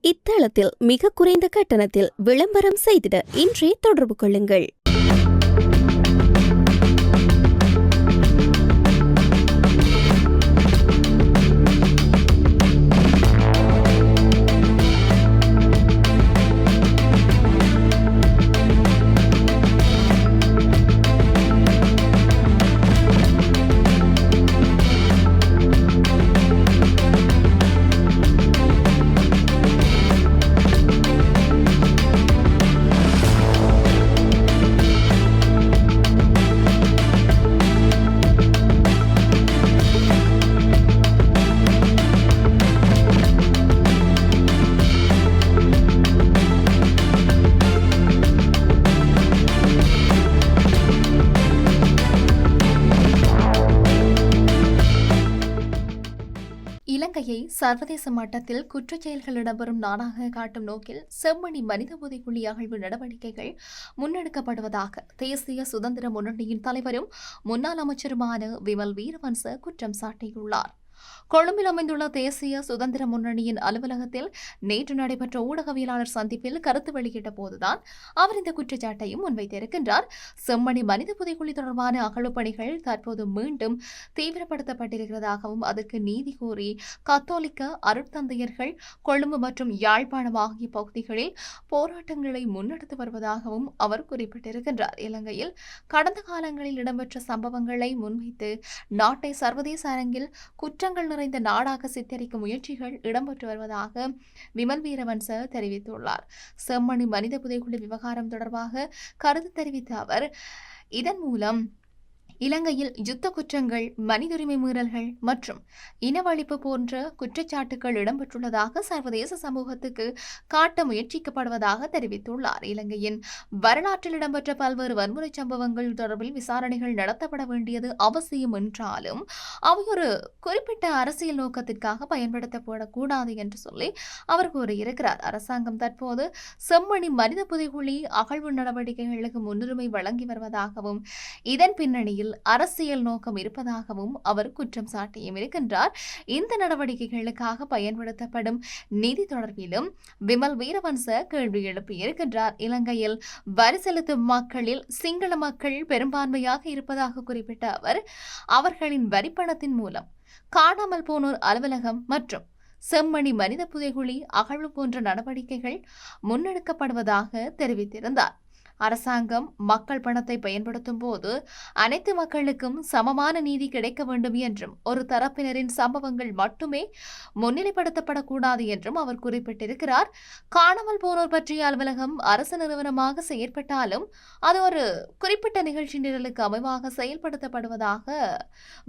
இத்தளத்தில் மிக குறைந்த கட்டணத்தில் விளம்பரம் செய்திட இன்றே தொடர்பு கொள்ளுங்கள். இலங்கையை சர்வதேச மட்டத்தில் குற்றச் செயல்கள் இடம்பெறும் நாடாக காட்டும் நோக்கில் செம்மணி மனித புதைக்குழி அகழ்வு நடவடிக்கைகள் முன்னெடுக்கப்படுவதாக தேசிய சுதந்திர முன்னணியின் தலைவரும் முன்னாள் அமைச்சருமான விமல் வீரவன்ச குற்றம் சாட்டியுள்ளார். கொழும்பில் அமைந்துள்ள தேசிய சுதந்திர முன்னணியின் அலுவலகத்தில் நேற்று நடைபெற்ற ஊடகவியலாளர் சந்திப்பில் கருத்து வெளியிட்ட போதுதான் அவர் இந்த குற்றச்சாட்டையும் முன்வைத்திருக்கின்றார். செம்மணி மனித புதைக்குழி தொடர்பான அகழ்வுப் பணிகள் தற்போது மீண்டும் தீவிரப்படுத்தப்பட்டிருக்கிறதாகவும் அதற்கு நீதி கோரி கத்தோலிக்க அருட்தந்தையர்கள் கொழும்பு மற்றும் யாழ்ப்பாணம் ஆகிய பகுதிகளில் போராட்டங்களை முன்னெடுத்து வருவதாகவும் அவர் குறிப்பிட்டிருக்கின்றார். இலங்கையில் கடந்த காலங்களில் இடம்பெற்ற சம்பவங்களை முன்வைத்து நாட்டை சர்வதேச அரங்கில் குற்றங்கள் நிறைந்த நாடாக சித்தரிக்கும் முயற்சிகள் இடம்பெற்று வருவதாக விமல் வீரவன்ச தெரிவித்துள்ளார். செம்மணி மனித புதைக்குழி விவகாரம் தொடர்பாக கருத்து தெரிவித்த அவர் இதன் மூலம் இலங்கையில் யுத்த குற்றங்கள், மனித உரிமை மீறல்கள் மற்றும் இனவழிப்பு போன்ற குற்றச்சாட்டுகள் இடம்பெற்றுள்ளதாக சர்வதேச சமூகத்துக்கு காட்ட முயற்சிக்கப்படுவதாக தெரிவித்துள்ளார். இலங்கையின் வரலாற்றில் இடம்பெற்ற பல்வேறு வன்முறை சம்பவங்கள் தொடர்பில் விசாரணைகள் நடத்தப்பட வேண்டியது அவசியம் என்றாலும் அவை ஒரு குறிப்பிட்ட அரசியல் நோக்கத்திற்காக பயன்படுத்தப்படக்கூடாது என்று சொல்லி அவர் கூறியிருக்கிறார். அரசாங்கம் தற்போது செம்மணி மனித புதைக்குழி அகழ்வு நடவடிக்கைகளுக்கு முன்னுரிமை வழங்கி வருவதாகவும் இதன் பின்னணியில் அரசியல் நோக்கம் இருப்பதாகவும் அவர் குற்றம் சாட்டியும் இருக்கின்றார். இந்த நடவடிக்கைகளுக்காக பயன்படுத்தப்படும் நிதி தொடர்பிலும் விமல் வீரவன்ச கேள்வி எழுப்பியிருக்கின்றார். இலங்கையில் வரி செலுத்தும் மக்களில் சிங்கள மக்கள் பெரும்பான்மையாக இருப்பதாக குறிப்பிட்ட அவர் அவர்களின் வரிப்பணத்தின் மூலம் காணாமல் போனோர் அலுவலகம் மற்றும் செம்மணி மனித புதைக்குழி அகழ்வு போன்ற நடவடிக்கைகள் முன்னெடுக்கப்படுவதாக தெரிவித்திருந்தார். அரசாங்கம் மக்கள் பணத்தை பயன்படுத்தும் போது அனைத்து மக்களுக்கும் சமமான நீதி கிடைக்க வேண்டும் என்றும் ஒரு தரப்பினரின் சம்பவங்கள் மட்டுமே முன்னிலைப்படுத்தப்படக்கூடாது என்றும் அவர் குறிப்பிட்டிருக்கிறார். காணாமல் போனோர் பற்றிய அலுவலகம் அரசு நிறுவனமாக செயற்பட்டாலும் அது ஒரு குறிப்பிட்ட நிகழ்ச்சி நிரலுக்கு அமைவாக செயல்படுத்தப்படுவதாக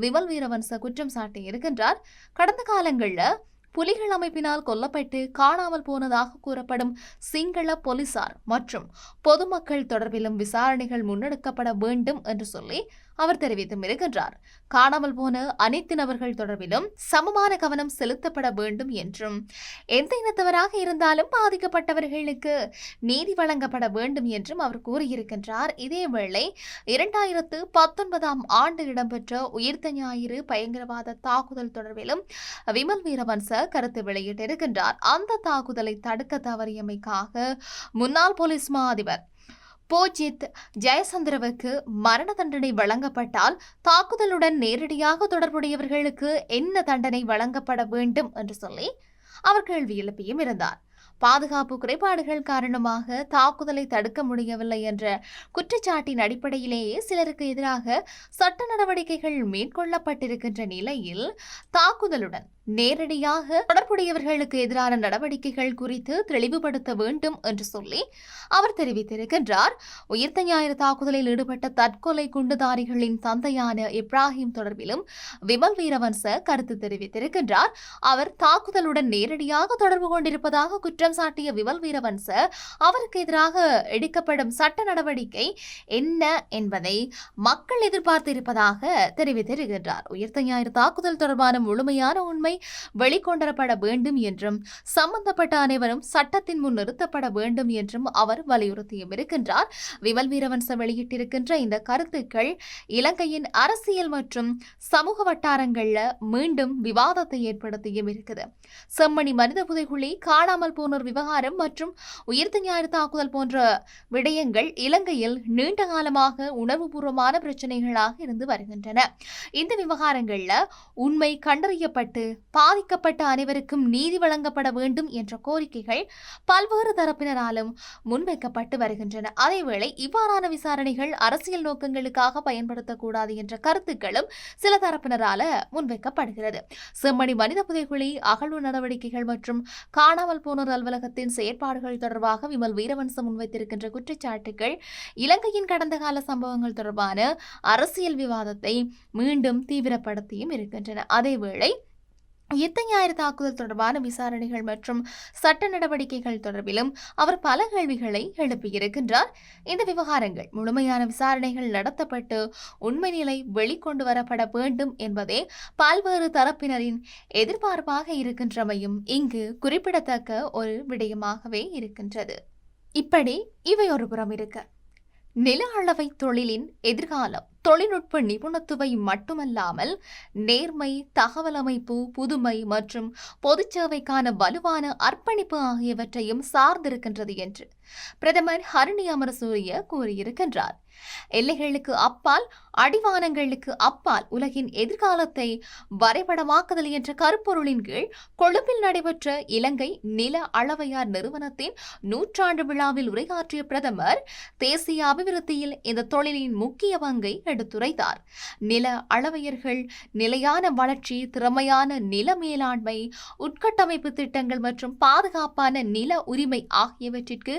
விமல் வீரவன்ச குற்றம் சாட்டியிருக்கின்றார். கடந்த காலங்களில் புலிகள் அமைப்பினால் கொல்லப்பட்டு காணாமல் போனதாக கூறப்படும் சிங்கள போலீசார் மற்றும் பொதுமக்கள் தொடர்பிலும் விசாரணைகள் முன்னெடுக்கப்பட வேண்டும் என்று சொல்லி அவர் தெரிவித்தும் இருக்கின்றார். காணாமல் போன அனைத்து நபர்கள் தொடர்பிலும் சமமான கவனம் செலுத்தப்பட வேண்டும் என்றும் எந்த இனத்தவராக இருந்தாலும் பாதிக்கப்பட்டவர்களுக்கு நீதி வழங்கப்பட வேண்டும் என்றும் அவர் கூறியிருக்கின்றார். இதேவேளை 2019 ஆண்டு இடம்பெற்ற உயிர்த்த ஞாயிறு பயங்கரவாத தாக்குதல் தொடர்பிலும் விமல் வீரவன்ச கருத்து வெளியிட்டிருக்கின்றார். அந்த தாக்குதலை தடுக்க தவறியமைக்காக முன்னாள் போலீஸ் மா அதிபர் போஜித் ஜெயசந்திரவுக்கு மரண தண்டனை வழங்கப்பட்டால் தாக்குதலுடன் நேரடியாக தொடர்புடையவர்களுக்கு என்ன தண்டனை வழங்கப்பட வேண்டும் என்று சொல்லி அவர் கேள்வி எழுப்பியும் இருந்தார். பாதுகாப்பு குறைபாடுகள் காரணமாக தாக்குதலை தடுக்க முடியவில்லை என்ற குற்றச்சாட்டின் அடிப்படையிலேயே சிலருக்கு எதிராக சட்ட நடவடிக்கைகள் மேற்கொள்ளப்பட்டிருக்கின்ற நிலையில் தாக்குதலுடன் நேரடியாக தொடர்புடையவர்களுக்கு எதிரான நடவடிக்கைகள் குறித்து தெளிவுபடுத்த வேண்டும் என்று சொல்லி அவர் தெரிவித்திருக்கின்றார். உயிர்த்த ஞாயிறு தாக்குதலில் ஈடுபட்ட தற்கொலை குண்டுதாரிகளின் தந்தையான இப்ராஹிம் தொடர்பிலும் விமல் வீரவன்ச கருத்து தெரிவித்திருக்கின்றார். அவர் தாக்குதலுடன் நேரடியாக தொடர்பு கொண்டிருப்பதாக குற்றம் சாட்டிய விமல் வீரவன்ச அவருக்கு எதிராக எடுக்கப்படும் சட்ட நடவடிக்கை என்ன என்பதை மக்கள் எதிர்பார்த்திருப்பதாக தெரிவித்திருக்கின்றார். உயிர்த்த ஞாயிறு தாக்குதல் தொடர்பான முழுமையான உண்மை வெளிக்கொணரப்பட வேண்டும் என்றும் சம்பந்தப்பட்ட அனைவரும் சட்டத்தின் முன் நிறுத்தப்பட வேண்டும் என்றும் அவர் வலியுறுத்தியும் இருக்கின்றார். விமல் வீரவன்ச வெளியிட்டிருக்கின்ற இந்த கருத்துக்கள் இலங்கையின் அரசியல் மற்றும் சமூக வட்டாரங்கள்ல மீண்டும் விவாதத்தை ஏற்படுத்தியும் இருக்குது. செம்மணி மனித புதைகுழி, காணாமல் போனோர் விவகாரம் மற்றும் உயிர்த்த ஞாயிறு தாக்குதல் போன்ற விடயங்கள் இலங்கையில் நீண்ட காலமாக உணர்வுபூர்வமான பிரச்சனைகளாக இருந்து வருகின்றன. இந்த விவகாரங்கள்ல உண்மை கண்டறியப்பட்டு பாதிக்கப்பட்ட அனைவருக்கும் நீதி வழங்கப்பட வேண்டும் என்ற கோரிக்கைகள் பல்வேறு தரப்பினராலும் முன்வைக்கப்பட்டு வருகின்றன. அதேவேளை இவ்வாறான விசாரணைகள் அரசியல் நோக்கங்களுக்காக பயன்படுத்தக்கூடாது என்ற கருத்துக்களும் சில தரப்பினரால முன்வைக்கப்படுகிறது. செம்மணி மனித புதைகுழி அகழ்வு நடவடிக்கைகள் மற்றும் காணாமல் போனோர் அலுவலகத்தின் செயற்பாடுகள் தொடர்பாக விமல் வீரவன்ச முன்வைத்திருக்கின்ற குற்றச்சாட்டுகள் இலங்கையின் கடந்த கால சம்பவங்கள் தொடர்பான அரசியல் விவாதத்தை மீண்டும் தீவிரப்படுத்தியும் இருக்கின்றன. அதேவேளை உயிர்த்த ஞாயிறு தாக்குதல் தொடர்பான விசாரணைகள் மற்றும் சட்ட நடவடிக்கைகள் தொடர்பிலும் அவர் பல கேள்விகளை எழுப்பியிருக்கின்றார். இந்த விவகாரங்கள் முழுமையான விசாரணைகள் நடத்தப்பட்டு உண்மை நிலை வெளிக்கொண்டு வரப்பட வேண்டும் என்பதே பல்வேறு தரப்பினரின் எதிர்பார்ப்பாக இருக்கின்றமையும் இங்கு குறிப்பிடத்தக்க ஒரு விடயமாகவே இருக்கின்றது. இப்படி இவை ஒரு புறம் இருக்க, நில அளவை தொழிலின் எதிர்காலம் தொழில்நுட்ப நிபுணத்துவை மட்டுமல்லாமல் நேர்மை, தகவல் அமைப்பு, புதுமை மற்றும் பொதுச்சேவைக்கான வலுவான அர்ப்பணிப்பு ஆகியவற்றையும் சார்ந்திருக்கின்றது என்று பிரதமர் ஹரணி அமரசூரிய கூறியிருக்கின்றார். எல்லைகளுக்கு அப்பால், அடிவானங்களுக்கு அப்பால் உலகின் எதிர்காலத்தை வரைபடமாக்குதல் என்ற கருப்பொருளின் கீழ் கொழும்பில் நடைபெற்ற இலங்கை நில அளவையார் நிறுவனத்தின் 100ஆண்டு விழாவில் உரையாற்றிய பிரதமர் தேசிய அபிவிருத்தியில் இந்த தொழிலின் முக்கிய பங்கை எடுத்துரைத்தார். நில அளவையர்கள் நிலையான வளர்ச்சி, திறமையான நில மேலாண்மை, உட்கட்டமைப்பு திட்டங்கள் மற்றும் பாதுகாப்பான நில உரிமை ஆகியவற்றிற்கு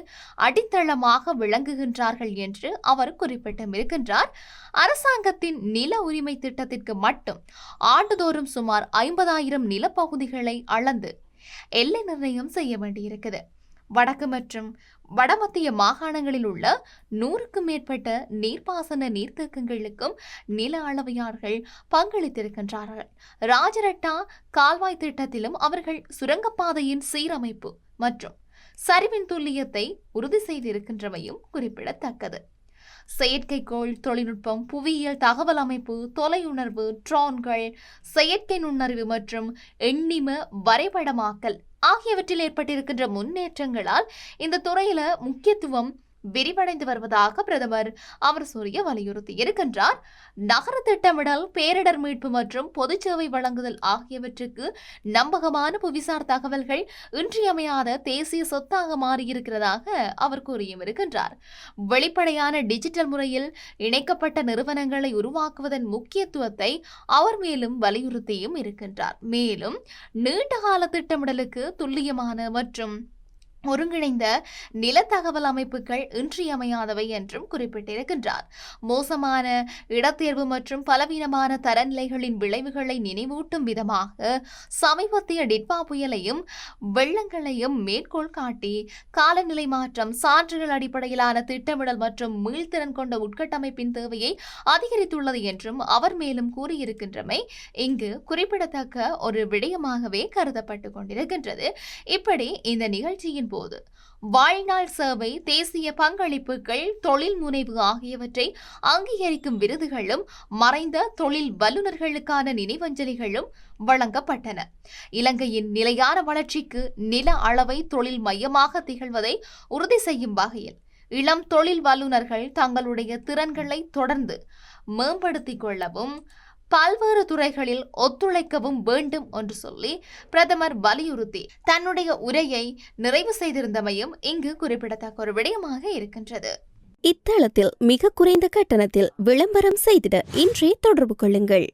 அடித்தளமாக விளங்குகின்றார்கள் என்று அவர் குறிப்பிட்டிருக்கின்றார். அரசாங்கத்தின் நில உரிமை திட்டத்திற்கு மட்டும் ஆண்டுதோறும் சுமார் 50,000 நிலப்பகுதிகளை அளந்து எல்லை நிர்ணயம் செய்ய வேண்டியிருக்குது. வடக்கு மற்றும் வடமத்திய மாகாணங்களில் உள்ள 100க்கும் மேற்பட்ட நீர்ப்பாசன நீர்த்தேக்கங்களுக்கும் நில அளவையாளர்கள் பங்களித்திருக்கின்றார்கள். ராஜரட்டா கால்வாய் திட்டத்திலும் அவர்கள் சுரங்கப்பாதையின் சீரமைப்பு மற்றும் சரிவின் துல்லியத்தை உறுதி செய்திருக்கின்றமையும் குறிப்பிடத்தக்கது. செயற்கைக்கோள் தொழில்நுட்பம், புவியியல் தகவல் அமைப்பு, தொலையுணர்வு, ட்ரோன்கள், செயற்கை நுண்ணறிவு மற்றும் எண்ணிம வரைபடமாக்கல் ஆகியவற்றில் ஏற்பட்டிருக்கின்ற முன்னேற்றங்களால் இந்த துறையில முக்கியத்துவம் விரிவடைந்து வருவதாக பிரதமர் அமரசூரிய வலியுறுத்தி இருக்கின்றார். நகர திட்டமிடல், பேரிடர் மீட்பு மற்றும் பொதுச்சேவை வழங்குதல் ஆகியவற்றுக்கு நம்பகமான புவிசார் தகவல்கள் இன்றியமையாத தேசிய சொத்தாக மாறியிருக்கிறதாக அவர் கூறியும் இருக்கின்றார். வெளிப்படையான டிஜிட்டல் முறையில் இணைக்கப்பட்ட நிறுவனங்களை உருவாக்குவதன் முக்கியத்துவத்தை அவர் மேலும் வலியுறுத்தியும் இருக்கின்றார். மேலும் நீண்டகால திட்டமிடலுக்கு துல்லியமான மற்றும் ஒருங்கிணைந்த நில தகவல் அமைப்புகள் இன்றியமையாதவை என்றும் குறிப்பிட்டிருக்கின்றார். மோசமான இடத்தேர்வு மற்றும் பலவீனமான தரநிலைகளின் விளைவுகளை நினைவூட்டும் விதமாக சமீபத்திய டிட்பா புயலையும் வெள்ளங்களையும் மேற்கோள் காட்டி காலநிலை மாற்றம், சான்றுகள் அடிப்படையிலான திட்டமிடல் மற்றும் மீள்திறன் கொண்ட உட்கட்டமைப்பின் தேவையை அதிகரித்துள்ளது என்றும் அவர் மேலும் கூறியிருக்கின்றமை இங்கு குறிப்பிடத்தக்க ஒரு விடயமாகவே கருதப்பட்டு கொண்டிருக்கின்றது. இப்படி இந்த நிகழ்ச்சியின் போது வாழ்நாள் சேவை, தேசிய பங்களிப்புகள், தொழில் முனைவு ஆகியவற்றை அங்கீகரிக்கும் விருதுகளும் மறைந்த தொழில் வல்லுநர்களுக்கான நினைவஞ்சலிகளும் வழங்கப்பட்டன. இலங்கையின் நிலையான வளர்ச்சிக்கு நில அளவை தொழில் மையமாக திகழ்வதை உறுதி செய்யும் வகையில் இளம் தொழில் வல்லுநர்கள் தங்களுடைய திறன்களை தொடர்ந்து மேம்படுத்திக் கொள்ளவும் பல்வேறு துறைகளில் ஒத்துழைக்கவும் வேண்டும் என்று சொல்லி பிரதமர் வலியுறுத்தி தன்னுடைய உரையை நிறைவு செய்திருந்தமையும் இங்கு குறிப்பிடத்தக்க ஒரு விடயமாக இருக்கின்றது. இத்தளத்தில் மிக குறைந்த கட்டணத்தில் விளம்பரம் செய்திட இன்றே தொடர்பு கொள்ளுங்கள்.